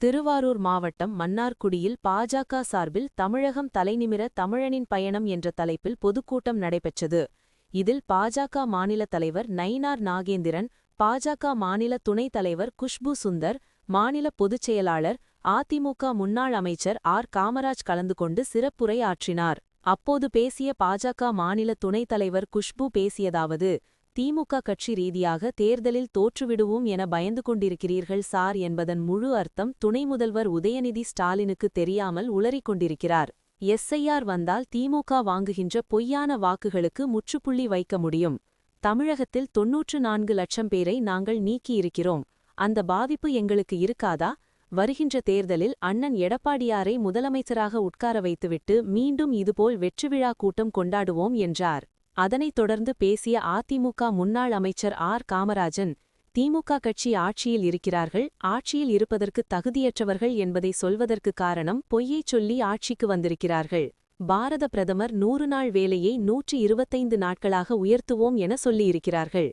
திருவாரூர் மாவட்டம் மன்னார்குடியில் பாஜக சார்பில் தமிழகம் தலைநிமிர தமிழனின் பயணம் என்ற தலைப்பில் பொதுக்கூட்டம் நடைபெற்றது. இதில் பாஜக மாநில தலைவர் நயினார் நாகேந்திரன், பாஜக மாநில துணைத் தலைவர் குஷ்பு சுந்தர், மாநில பொதுச் செயலாளர் அதிமுக முன்னாள் அமைச்சர் ஆர். காமராஜ் கலந்து கொண்டு சிறப்புரை ஆற்றினார். அப்போது பேசிய பாஜக மாநில துணைத் தலைவர் குஷ்பு பேசியதாவது: திமுக கட்சி ரீதியாக தேர்தலில் தோற்றுவிடுவோம் என பயந்து கொண்டிருக்கிறீர்கள் சார் என்பதன் முழு அர்த்தம் துணை முதல்வர் உதயநிதி ஸ்டாலினுக்கு தெரியாமல் உளறிக் கொண்டிருக்கிறார். எஸ்ஐஆர் வந்தால் திமுக வாங்குகின்ற பொய்யான வாக்குகளுக்கு முற்றுப்புள்ளி வைக்க முடியும். தமிழகத்தில் 94 லட்சம் பேரை நாங்கள் நீக்கியிருக்கிறோம். அந்த பாதிப்பு எங்களுக்கு இருக்காதா? வருகின்ற தேர்தலில் அண்ணன் எடப்பாடியாரை முதலமைச்சராக உட்கார வைத்துவிட்டு மீண்டும் இதுபோல் வெற்றிவிழா கூட்டம் கொண்டாடுவோம் என்றார். அதனைத் தொடர்ந்து பேசிய அதிமுக முன்னாள் அமைச்சர் ஆர். காமராஜன், திமுக கட்சி ஆட்சியில் இருக்கிறார்கள், ஆட்சியில் இருப்பதற்கு தகுதியற்றவர்கள் என்பதை சொல்வதற்கு காரணம் பொய்யைச் சொல்லி ஆட்சிக்கு வந்திருக்கிறார்கள். பாரத பிரதமர் 100 நாள் வேலையை 125 நாட்களாக உயர்த்துவோம் என சொல்லியிருக்கிறார்கள்.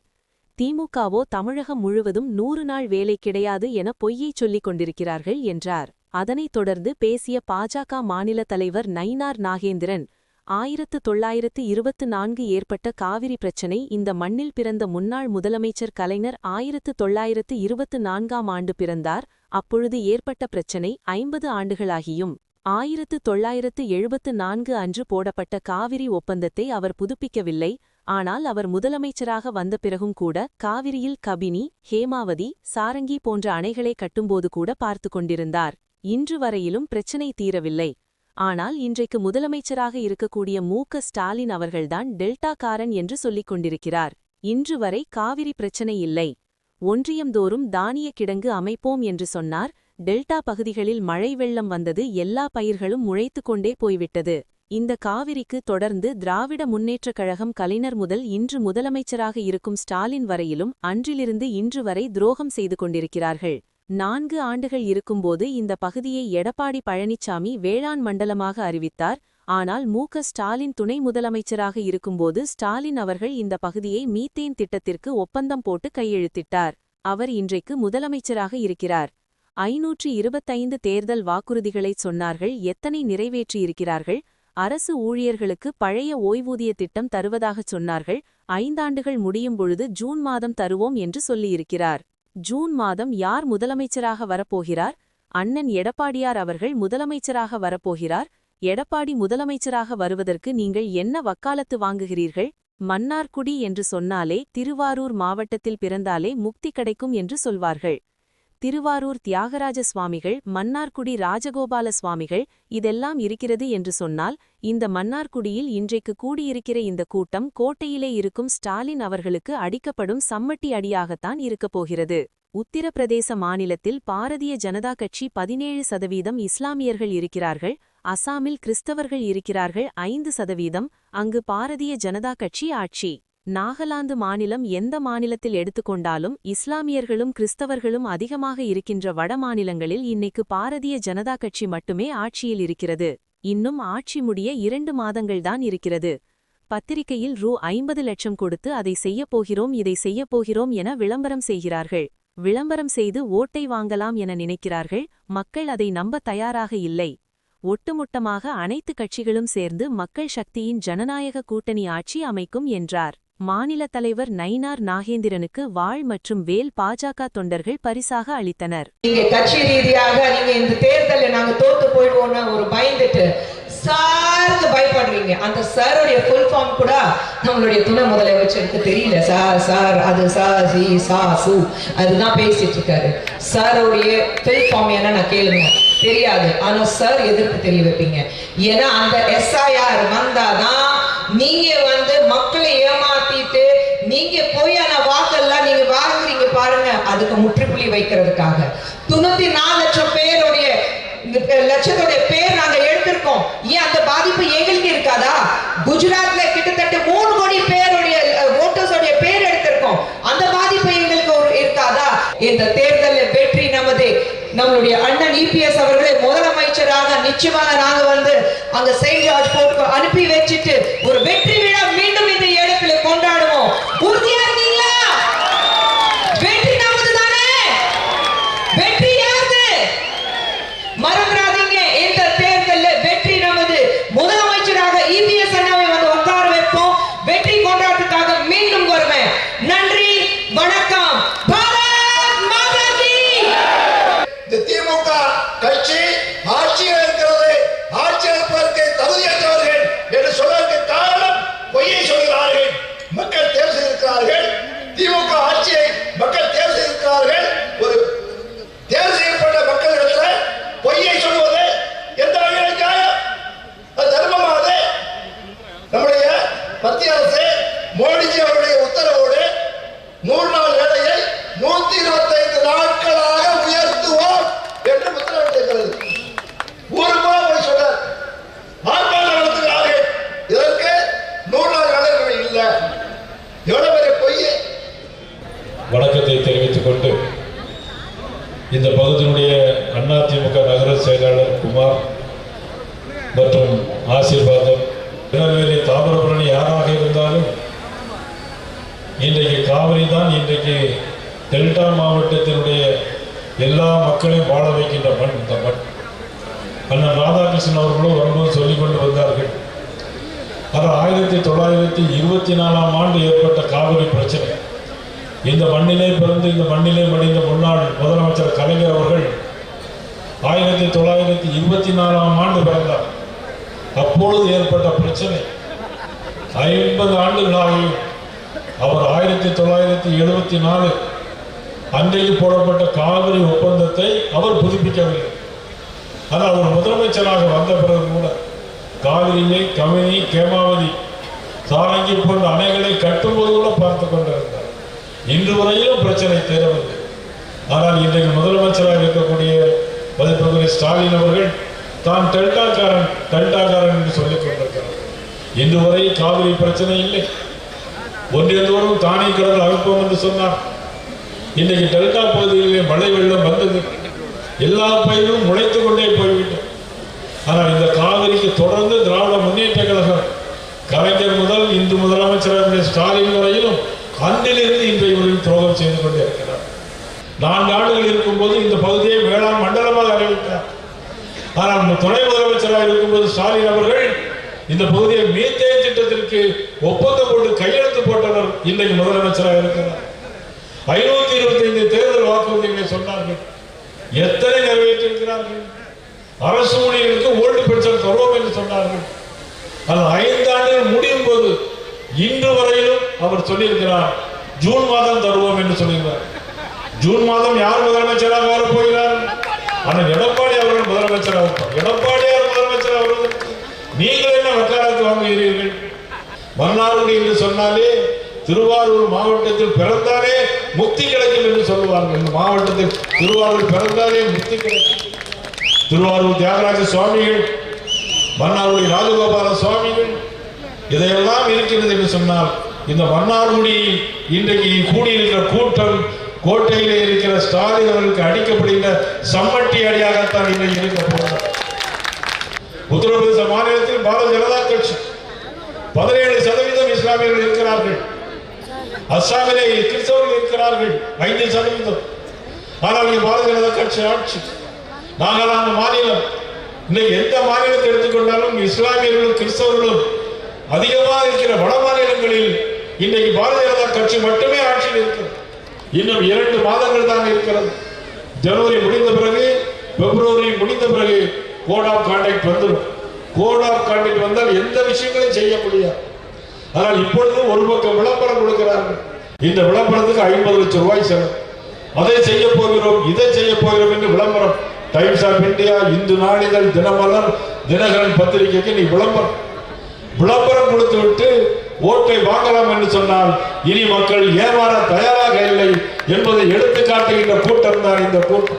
திமுகவோ தமிழகம் முழுவதும் 100 நாள் வேலை கிடையாது என பொய்யைச் சொல்லிக் கொண்டிருக்கிறார்கள் என்றார். அதனைத் தொடர்ந்து பேசிய பாஜக மாநில தலைவர் நயினார் நாகேந்திரன், 1924 ஏற்பட்ட காவிரி பிரச்சினை இந்த மண்ணில் பிறந்த முன்னாள் முதலமைச்சர் கலைஞர் 1924ஆம் ஆண்டு பிறந்தார். அப்பொழுது ஏற்பட்ட பிரச்சினை 50 ஆண்டுகளாகியும் 1974 அன்று போடப்பட்ட காவிரி ஒப்பந்தத்தை அவர் புதுப்பிக்கவில்லை. ஆனால் அவர் முதலமைச்சராக வந்த பிறகும் கூட காவிரியில் கபினி, ஹேமாவதி, சாரங்கி போன்ற அணைகளை கட்டும்போது கூட பார்த்து கொண்டிருந்தார். இன்று வரையிலும் பிரச்சினை தீரவில்லை. ஆனால் இன்றைக்கு முதலமைச்சராக இருக்கக்கூடிய மு.க. ஸ்டாலின் அவர்கள்தான் டெல்டாக்காரன் என்று சொல்லிக் கொண்டிருக்கிறார். இன்று வரை காவிரி பிரச்சனை இல்லை. ஒன்றியம்தோறும் தானிய கிடங்கு அமைப்போம் என்று சொன்னார். டெல்டா பகுதிகளில் மழை வெள்ளம் வந்தது, எல்லா பயிர்களும் முளைத்து கொண்டே போய்விட்டது. இந்த காவிரிக்கு தொடர்ந்து திராவிட முன்னேற்றக் கழகம் கலைஞர் முதல் இன்று முதலமைச்சராக இருக்கும் ஸ்டாலின் வரையிலும் அன்றிலிருந்து இன்று வரை துரோகம் செய்து கொண்டிருக்கிறார்கள். 4 ஆண்டுகள் இருக்கும்போது இந்த பகுதியை எடப்பாடி பழனிசாமி வேளாண் மண்டலமாக அறிவித்தார். ஆனால் மு.க. ஸ்டாலின் துணை முதலமைச்சராக இருக்கும்போது ஸ்டாலின் அவர்கள் இந்த பகுதியை மீத்தேன் திட்டத்திற்கு ஒப்பந்தம் போட்டு கையெழுத்திட்டார். அவர் இன்றைக்கு முதலமைச்சராக இருக்கிறார். 525 தேர்தல் வாக்குறுதிகளைச் சொன்னார்கள். எத்தனை நிறைவேற்றியிருக்கிறார்கள்? அரசு ஊழியர்களுக்கு பழைய ஓய்வூதிய திட்டம் தருவதாகச் சொன்னார்கள். 5 ஆண்டுகள் முடியும் பொழுது ஜூன் மாதம் தருவோம் என்று சொல்லியிருக்கிறார். ஜூன் மாதம் யார் முதலமைச்சராக வரப்போகிறார்? அண்ணன் எடப்பாடியார் அவர்கள் முதலமைச்சராக வரப்போகிறார். எடப்பாடி முதலமைச்சராக வருவதற்கு நீங்கள் என்ன வக்காலத்து வாங்குகிறீர்கள்? மன்னார்குடி என்று சொன்னாலே திருவாரூர் மாவட்டத்தில் பிறந்தாலே முக்தி கிடைக்கும் என்று சொல்வார்கள். திருவாரூர் தியாகராஜ சுவாமிகள், மன்னார்குடி ராஜகோபால சுவாமிகள் இதெல்லாம் இருக்கிறது என்று சொன்னால், இந்த மன்னார்குடியில் இன்றைக்கு கூடியிருக்கிற இந்த கூட்டம் கோட்டையிலே இருக்கும் ஸ்டாலின் அவர்களுக்கு அடிக்கப்படும் சம்மட்டி அடியாகத்தான் இருக்கப் போகிறது. உத்திரப்பிரதேச மாநிலத்தில் பாரதிய ஜனதா கட்சி 17% இஸ்லாமியர்கள் இருக்கிறார்கள். அசாமில் கிறிஸ்தவர்கள் இருக்கிறார்கள் 5%. அங்கு பாரதிய ஜனதா கட்சி ஆட்சி. நாகாலாந்து மாநிலம் எந்த மாநிலத்தில் எடுத்துக்கொண்டாலும் இஸ்லாமியர்களும் கிறிஸ்தவர்களும் அதிகமாக இருக்கின்ற வட மாநிலங்களில் இன்னைக்கு பாரதிய ஜனதா கட்சி மட்டுமே ஆட்சியில் இருக்கிறது. இன்னும் ஆட்சி முடிய 2 மாதங்கள்தான் இருக்கிறது. பத்திரிகையில் ரூ. 50 லட்சம் கொடுத்து அதை செய்யப்போகிறோம், இதை செய்யப்போகிறோம் என விளம்பரம் செய்கிறார்கள். விளம்பரம் செய்து ஓட்டை வாங்கலாம் என நினைக்கிறார்கள். மக்கள் அதை நம்ப தயாராக இல்லை. ஒட்டுமொத்தமாக அனைத்து கட்சிகளும் சேர்ந்து மக்கள் சக்தியின் ஜனநாயக கூட்டணி ஆட்சி அமைக்கும் என்றார். மாநில தலைவர் நயினார் நாகேந்திரனுக்கு வாழ் மற்றும் வேல் பாஜக தொண்டர்கள் பரிசாக அளித்தனர். நீங்க கட்சி ரீதியாக நீங்க இந்த தேர்தலில் நாங்க தோத்து போயிடுவோம்னு ஒரு பயந்துட்டு சாருக்கு பயப்படுறீங்க. அந்த சாருடைய ஃபுல் ஃபார்ம் கூட நம்மளுடைய துணை முதலமைச்சருக்கு தெரியல. சார் அது சு அதுதான் பேசிட்டு இருக்காரு. சாருடைய ஃபுல் ஃபார்ம் என்ன நான் கேளுங்க, தெரியாது. ஆனா சார் எதிர்ப்பு தெரிய வைப்பீங்க. ஏன்னா அந்த எஸ்ஐஆர் வந்தாதான் நீங்க மக்களை ஏமாத்திட்டு நீங்க பொய்யான வாக்கெல்லாம் நீங்க வாங்குறீங்க பாருங்க. அதுக்கு முற்றுப்புள்ளி வைக்கிறதுக்காக 94 லட்சம் பேருடைய லட்சத்தோடைய பேர் நாங்க எடுத்திருக்கோம். ஏன் அந்த பாதிப்பு எங்களுக்கு இருக்காதா? குஜராத்ல கிட்டத்தட்ட 3 கோடி பேருடைய ஓட்டர்ஸோடைய பேர் எடுத்திருக்கோம். அந்த பாதிப்பு எங்களுக்கு இருக்காதா? இந்த தேர்தலில் வெற்றி நமது. நம்மளுடைய அண்ணன் இபிஎஸ் அவர்களை முதலமைச்சராக நிச்சயமாக நாங்க அங்க செயின்ட் போர்ட் அனுப்பி வச்சிட்டு ஒரு வெற்றி விழா மீண்டும் இந்த இடத்துல கொண்டாடுவோம். உறுதியா இருக்கீங்களா? வெற்றி நமது தானே? வெற்றி யாரு? மோடிஜி அவருடைய உத்தரவோடு 100 நாள் வேலையை 125 நாட்களாக உயர்த்துவோம் என்று உத்தரவிட்டிருக்கிறது. ஊருமா போய் சொல்றார், ஆர்ப்பாட்டம் நடத்துகிறார்கள். இதற்கு 100 நாள் வேலை இல்லை. எவ்வளவு பெரிய பொய்! வணக்கத்தை தெரிவித்துக் கொண்டு இந்த பகுதியினுடைய அதிமுக நகர செயலாளர் குமார் மற்றும் ஆசீர்வாதம், திருநெல்வேலி, தாமிரபரணி யாராக இருந்தாலும் இன்றைக்கு காவிரி தான் இன்றைக்கு டெல்டா மாவட்டத்தினுடைய எல்லா மக்களையும் வாழ வைக்கின்ற மண் இந்த மண். அண்ணன் ராதாகிருஷ்ணன் அவர்களும் வரும்போது சொல்லிக் கொண்டு வந்தார்கள். அது 1924ஆம் ஆண்டு ஏற்பட்ட காவிரி பிரச்சனை. இந்த மண்ணிலே பிறந்து இந்த மண்ணிலே மடிந்த முன்னாள் முதலமைச்சர் கலைஞர் அவர்கள் 1924ஆம் ஆண்டு பிறந்தார். அப்பொழுது ஏற்பட்ட பிரச்சனை 50 ஆண்டுகளாகியும் அவர் 1974 அன்றைக்கு போடப்பட்ட காவிரி ஒப்பந்தத்தை அவர் புதுப்பிக்கவில்லை. ஆனால் அவர் முதலமைச்சராக வந்த பிறகு கூட காவிரியை, கபினி, கேமாவதி, சாரங்கி போன்ற அணைகளை கட்டும்போது கூட பார்த்து கொண்டிருந்தார். இன்று வரையிலும் பிரச்சனை தீரவில்லை. ஆனால் இன்றைக்கு முதலமைச்சராக இருக்கக்கூடிய மதிப்புக்குரிய ஸ்டாலின் அவர்கள் தான் டெல்டாக்காரன் என்று சொல்லிக் கொண்டிருக்கிறார். இன்று வரை காவிரி பிரச்சனை இல்லை. ஒன்றியந்தோறும் தானே கடல் அகப்போம் என்று சொன்னார். இன்றைக்கு டெல்டா பகுதிகளிலே மழை வெள்ளம் வந்தது. எல்லா பயிரும் முளைத்துக் கொண்டே போய்விட்டோம். ஆனால் இந்த காவிரிக்கு தொடர்ந்து திராவிட முன்னேற்ற கழகம் கலைஞர் முதல் இன்று முதலமைச்சர் ஸ்டாலின் வரையிலும் அன்றிலிருந்து இன்றைய வரையில் துரோகம் செய்து கொண்டே இருக்கிறார். 4 ஆண்டுகள் இருக்கும்போது இந்த பகுதியை வேளாண் மண்டலமாக அறிவித்தார். ஆனால் துணை முதலமைச்சராக இருக்கும்போது ஸ்டாலின் அவர்கள் இந்த பகுதியை மீத்தேன் திட்டத்திற்கு ஒப்பந்தம் போட்டு கையெழுத்து போட்டவர் இன்றைக்கு முதலமைச்சராக இருக்கிறார். 525 தேர்தல் வாக்குறுதிகளை சொன்னார்கள். எத்தனை நிறைவேற்றிருக்கிறார்கள்? அரசு ஊழியர்களுக்கு ஓல்டு பென்ஷன் தருவோம் என்று சொன்னார்கள். அது 5 ஆண்டுகள் முடியும் போது இன்று வரையிலும் அவர் சொல்லியிருக்கிறார், ஜூன் மாதம் தருவோம் என்று சொல்லுகிறார். ஜூன் மாதம் யார் முதலமைச்சராக வரப்போகிறார்? ஆனால் எடப்பாடி அவர்கள் முதலமைச்சராக. எடப்பாடியார் முதலமைச்சர் அவர்கள் நீங்கள் என்ன வக்காலத்து வாங்குகிறீர்கள்? மன்னார்குடி என்று சொன்னாலே திருவாரூர் மாவட்டத்தில் பிறந்தாலே முக்தி கிடைக்கும் என்று சொல்லுவார்கள். இந்த மாவட்டத்தில் திருவாரூர் பிறந்தாலே முக்தி கிடைக்கும். திருவாரூர் தியாகராஜ சுவாமிகள், மன்னார்குடி ராஜகோபால சுவாமிகள், இதையெல்லாம் இருக்கிறது என்று சொன்னால் இந்த மன்னார்குடி இன்றைக்கு கூடியிருக்கிற கூட்டம் கோட்டையிலே இருக்கிற ஸ்டாலின் அவர்களுக்கு அடிக்கப்படுகிற சம்மட்டி அடியாகத்தான் இன்றைக்கு இருக்க போகிறார். உத்தரப்பிரதேச மாநிலத்தில் பாரதிய ஜனதா கட்சி 17% இஸ்லாமியர்கள் இருக்கிறார்கள். அஸ்ஸாமிலே கிறிஸ்தவர்கள் இருக்கிறார்கள் 5%. ஆனால் இங்கே பாரதிய ஜனதா கட்சி ஆட்சி. நாகாலாந்து மாநிலம், இன்னைக்கு எந்த மாநிலத்தை எடுத்துக்கொண்டாலும் இஸ்லாமியர்களும் கிறிஸ்தவர்களும் அதிகமாக இருக்கிற வட மாநிலங்களில் இன்றைக்கு பாரதிய ஜனதா கட்சி மட்டுமே ஆட்சியில் இருக்கிறது. இன்னும் 2 மாதங்கள் தான் இருக்கிறது. ஜனவரி முடிந்த பிறகு, பிப்ரவரி முடிந்த பிறகு கோட் ஆஃப் கான்டாக்ட் வந்துடும். கோட் ஆஃப் கான்டாக்ட் வந்தால் எந்த விஷயங்களையும் செய்ய முடியாது. ஆனால் இப்பொழுது ஒரு பக்கம் விளம்பரம் கொடுக்கிறார்கள். இந்த விளம்பரத்துக்கு 50 லட்சம் ரூபாய் செலவு. அதை செய்ய போகிறோம், இதை செய்ய போகிறோம் என்று விளம்பரம். டைம்ஸ் ஆஃப் இந்தியா, இந்து நாளிதழ், தினமலர், தினகரன் பத்திரிகைக்கு நீ விளம்பரம் கொடுத்து விட்டு ஓட்டை வாங்கலாம் என்று சொன்னால் இனி மக்கள் ஏமாற தயாராக இல்லை என்பதை எடுத்து காட்டுகின்ற கூட்டம் தான் இந்த கூட்டம்.